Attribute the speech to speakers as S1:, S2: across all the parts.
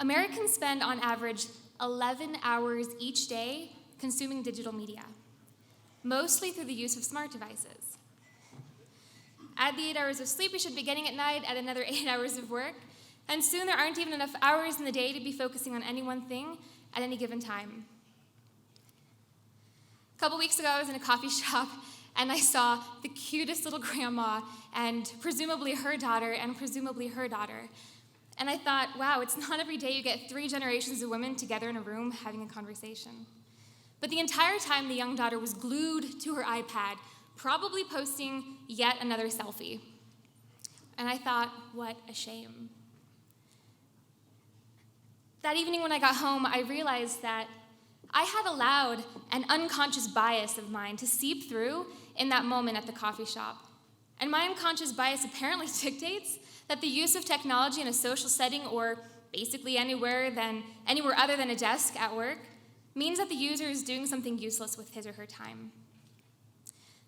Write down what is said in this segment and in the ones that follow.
S1: Americans spend on average 11 hours each day consuming digital media, mostly through the use of smart devices. Add the 8 hours of sleep we should be getting at night, add another 8 hours of work, and soon there aren't even enough hours in the day to be focusing on any one thing at any given time. A couple weeks ago, I was in a coffee shop, and I saw the cutest little grandma and presumably her daughter. And I thought, wow, it's not every day you get 3 generations of women together in a room having a conversation. But the entire time, the young daughter was glued to her iPad, probably posting yet another selfie. And I thought, what a shame. That evening when I got home, I realized that I had allowed an unconscious bias of mine to seep through in that moment at the coffee shop. And my unconscious bias apparently dictates that the use of technology in a social setting, or basically anywhere other than a desk at work, means that the user is doing something useless with his or her time.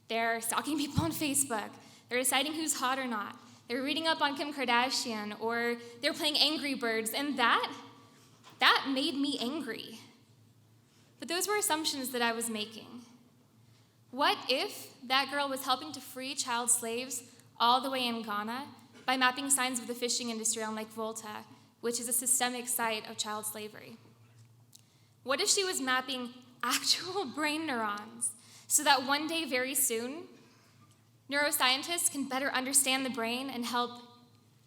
S1: They're stalking people on Facebook, they're deciding who's hot or not, they're reading up on Kim Kardashian, or they're playing Angry Birds, and that made me angry. But those were assumptions that I was making. What if that girl was helping to free child slaves all the way in Ghana by mapping signs of the fishing industry on Lake Volta, which is a systemic site of child slavery? What if she was mapping actual brain neurons so that one day, very soon, neuroscientists can better understand the brain and help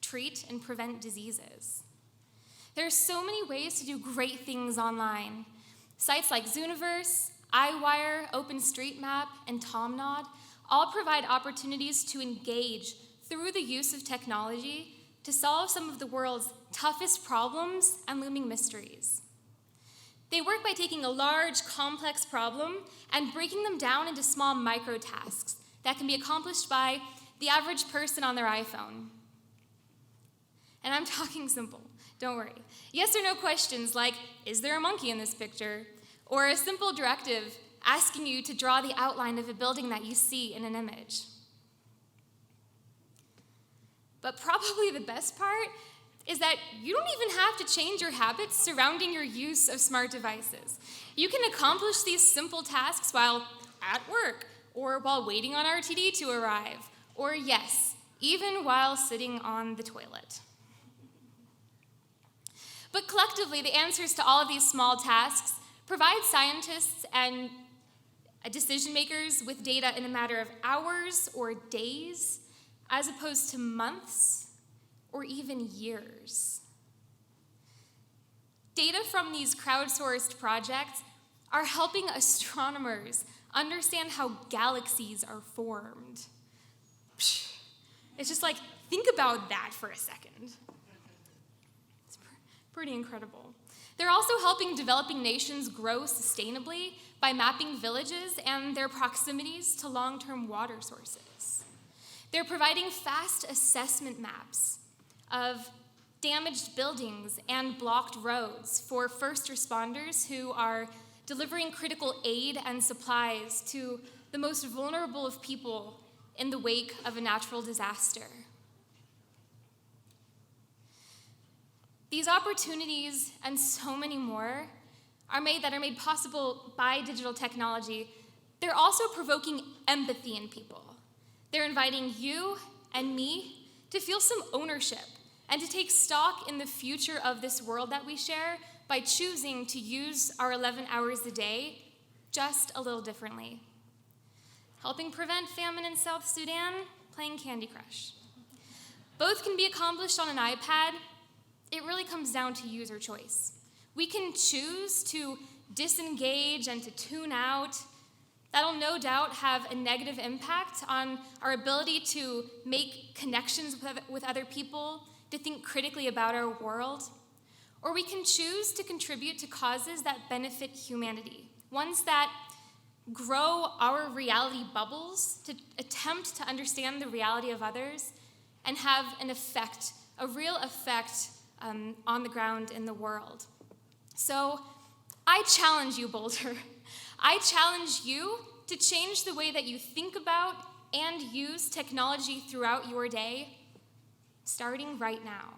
S1: treat and prevent diseases? There are so many ways to do great things online. Sites like Zooniverse, iWire, OpenStreetMap, and TomNod all provide opportunities to engage through the use of technology to solve some of the world's toughest problems and looming mysteries. They work by taking a large, complex problem and breaking them down into small micro-tasks that can be accomplished by the average person on their iPhone. And I'm talking simple, don't worry. Yes or no questions like, is there a monkey in this picture? Or a simple directive asking you to draw the outline of a building that you see in an image. But probably the best part is that you don't even have to change your habits surrounding your use of smart devices. You can accomplish these simple tasks while at work, or while waiting on RTD to arrive, or yes, even while sitting on the toilet. But collectively, the answers to all of these small tasks provide scientists and decision makers with data in a matter of hours or days, as opposed to months or even years. Data from these crowdsourced projects are helping astronomers understand how galaxies are formed. It's just like, think about that for a second. It's pretty incredible. They're also helping developing nations grow sustainably by mapping villages and their proximities to long-term water sources. They're providing fast assessment maps of damaged buildings and blocked roads for first responders who are delivering critical aid and supplies to the most vulnerable of people in the wake of a natural disaster. These opportunities and so many more are made possible by digital technology. They're also provoking empathy in people. They're inviting you and me to feel some ownership and to take stock in the future of this world that we share by choosing to use our 11 hours a day just a little differently. Helping prevent famine in South Sudan, playing Candy Crush. Both can be accomplished on an iPad. It really comes down to user choice. We can choose to disengage and to tune out. That'll no doubt have a negative impact on our ability to make connections with other people, to think critically about our world. Or we can choose to contribute to causes that benefit humanity, ones that grow our reality bubbles, to attempt to understand the reality of others and have an effect, a real effect on the ground in the world. So I challenge you, Boulder. I challenge you to change the way that you think about and use technology throughout your day, starting right now.